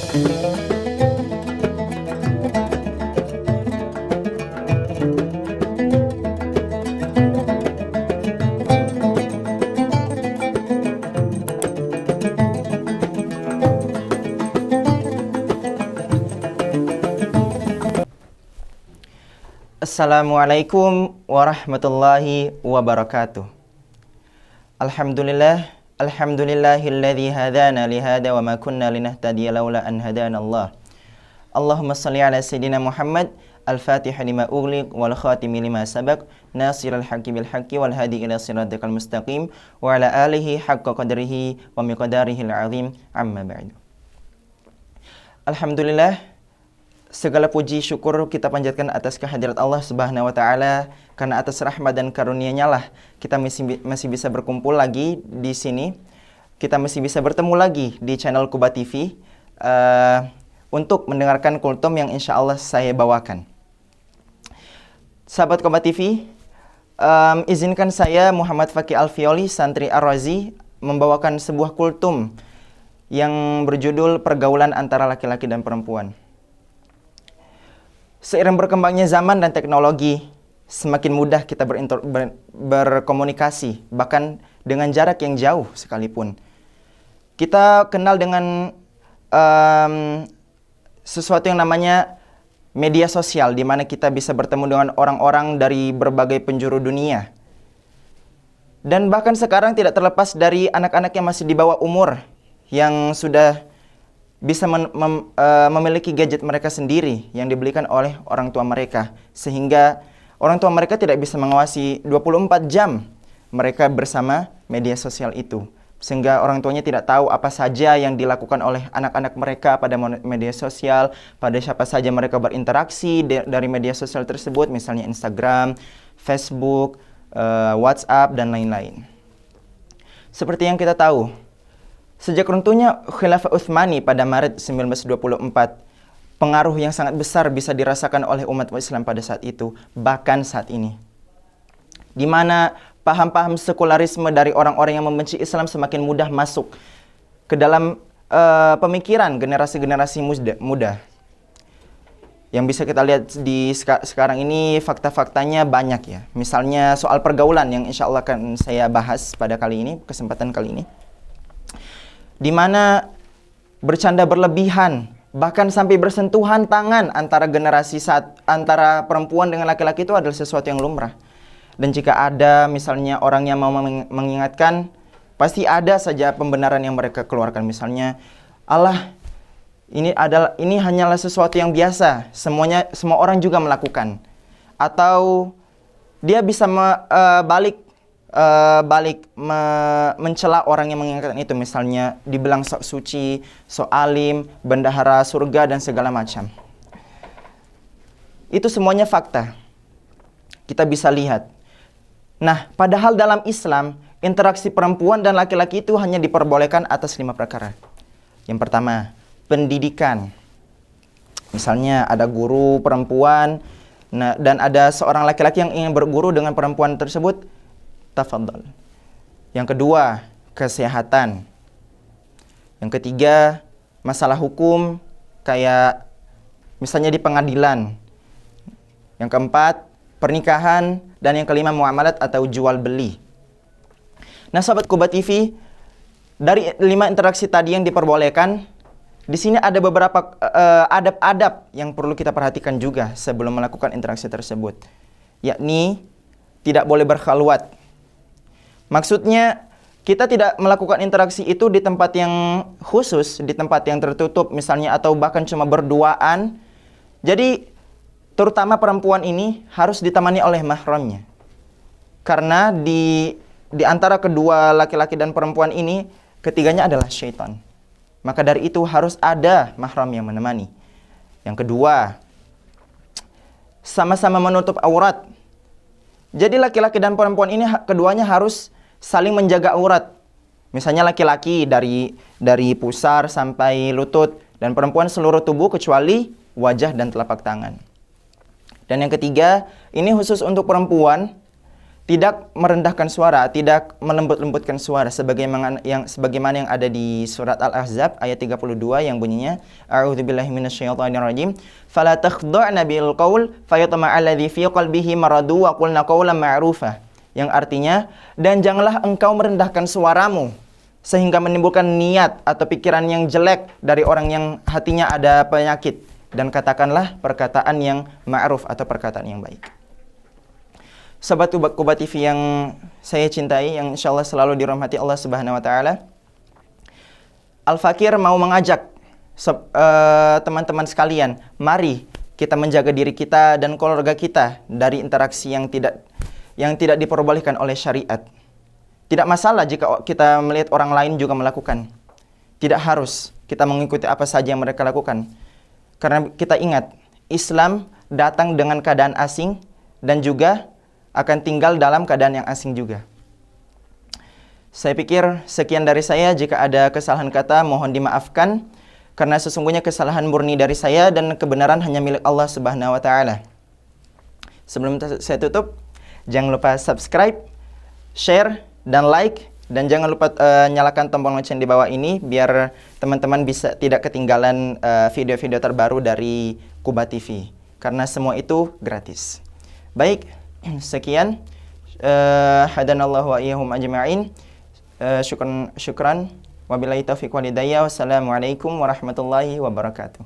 Assalamualaikum warahmatullahi wabarakatuh. Alhamdulillahilladzi hadana lihada wa ma kunna linahtadiya laula an hadana Allah. Allahumma shalli ala sayyidina Muhammad al-Fatih lima ughliq wal khatimi lima sabaq nasirul haqqi bil haqqi wal hadi ila siratal mustaqim wa ala alihi haqqa qadrihi wa miqdarihil azim, amma ba'du. Alhamdulillah, segala puji syukur kita panjatkan atas kehadirat Allah Subhanahu wa taala, karena atas rahmat dan karunia-Nya lah kita masih bisa berkumpul lagi di sini. Kita masih bisa bertemu lagi di channel Kuba TV untuk mendengarkan kultum yang insya Allah saya bawakan. Sahabat Kuba TV, izinkan saya Muhammad Fakih Alfioli, santri Ar-Razi, membawakan sebuah kultum yang berjudul Pergaulan Antara Laki-laki dan Perempuan. Seiring berkembangnya zaman dan teknologi, semakin mudah kita berkomunikasi, bahkan dengan jarak yang jauh sekalipun. Kita kenal dengan sesuatu yang namanya media sosial, di mana kita bisa bertemu dengan orang-orang dari berbagai penjuru dunia. Dan bahkan sekarang tidak terlepas dari anak-anak yang masih di bawah umur, yang sudah bisa memiliki gadget mereka sendiri yang dibelikan oleh orang tua mereka, sehingga orang tua mereka tidak bisa mengawasi 24 jam mereka bersama media sosial itu, sehingga orang tuanya tidak tahu apa saja yang dilakukan oleh anak-anak mereka pada media sosial, pada siapa saja mereka berinteraksi dari media sosial tersebut, misalnya Instagram, Facebook, WhatsApp, dan lain-lain. Seperti yang kita tahu, sejak runtuhnya Khilafah Utsmani pada Maret 1924, pengaruh yang sangat besar bisa dirasakan oleh umat Islam pada saat itu, bahkan saat ini. Di mana paham-paham sekularisme dari orang-orang yang membenci Islam semakin mudah masuk ke dalam pemikiran generasi-generasi muda. Yang bisa kita lihat di sekarang ini, fakta-faktanya banyak ya. Misalnya soal pergaulan yang insya Allah akan saya bahas pada kali ini, kesempatan kali ini, di mana bercanda berlebihan, bahkan sampai bersentuhan tangan antara antara perempuan dengan laki-laki itu adalah sesuatu yang lumrah. Dan jika ada misalnya orang yang mau mengingatkan, pasti ada saja pembenaran yang mereka keluarkan. Misalnya, Allah, ini hanyalah sesuatu yang biasa, semua orang juga melakukan. Atau dia bisa mencela orang yang mengingatkan itu, misalnya dibilang sok suci, sok alim, bendahara surga, dan segala macam. Itu semuanya fakta, kita bisa lihat. Nah, padahal dalam Islam, interaksi perempuan dan laki-laki itu hanya diperbolehkan atas 5 perkara. Yang pertama, pendidikan. Misalnya ada guru perempuan, dan ada seorang laki-laki yang ingin berguru dengan perempuan tersebut, tafadhal. Yang kedua, kesehatan. Yang ketiga, masalah hukum, kayak misalnya di pengadilan. Yang keempat, pernikahan. Dan yang kelima, muamalat atau jual beli. Nah, sahabat Kuba TV, dari 5 interaksi tadi yang diperbolehkan, di sini ada beberapa adab-adab yang perlu kita perhatikan juga sebelum melakukan interaksi tersebut, yakni tidak boleh berkhalwat. Maksudnya, kita tidak melakukan interaksi itu di tempat yang khusus, di tempat yang tertutup misalnya, atau bahkan cuma berduaan. Jadi, terutama perempuan ini harus ditemani oleh mahramnya. Karena di antara kedua laki-laki dan perempuan ini, ketiganya adalah syaitan. Maka dari itu harus ada mahram yang menemani. Yang kedua, sama-sama menutup aurat. Jadi laki-laki dan perempuan ini keduanya harus saling menjaga aurat. Misalnya laki-laki dari pusar sampai lutut, dan perempuan seluruh tubuh kecuali wajah dan telapak tangan. Dan yang ketiga, ini khusus untuk perempuan, tidak merendahkan suara, tidak melembut-lembutkan suara sebagaimana yang ada di surat Al-Ahzab ayat 32 yang bunyinya A'udzubillahi minasyaitonirrajim fala takhda'na bil qaul fayatma'alladzi fi qalbihi maradu wa qulna qawlan ma'rufa, yang artinya, dan janganlah engkau merendahkan suaramu sehingga menimbulkan niat atau pikiran yang jelek dari orang yang hatinya ada penyakit, dan katakanlah perkataan yang ma'ruf atau perkataan yang baik. Sahabat Kuba TV yang saya cintai, yang insyaallah selalu dirahmati Allah Subhanahu wa taala. Al-Fakir mau mengajak teman-teman sekalian, mari kita menjaga diri kita dan keluarga kita dari interaksi yang tidak diperbolehkan oleh syariat. Tidak masalah jika kita melihat orang lain juga melakukan. Tidak harus kita mengikuti apa saja yang mereka lakukan. Karena kita ingat, Islam datang dengan keadaan asing dan juga akan tinggal dalam keadaan yang asing juga. Saya pikir sekian dari saya. Jika ada kesalahan kata, mohon dimaafkan, karena sesungguhnya kesalahan murni dari saya dan kebenaran hanya milik Allah Subhanahu wa taala. Sebelum saya tutup, jangan lupa subscribe, share, dan like, dan jangan lupa nyalakan tombol lonceng di bawah ini biar teman-teman bisa tidak ketinggalan video-video terbaru dari Kuba TV, karena semua itu gratis. Baik, sekian. Hadanallahu wa iyyahum ajma'in. Syukran. Wabillahi taufiq wal hidayah. Wassalamualaikum warahmatullahi wabarakatuh.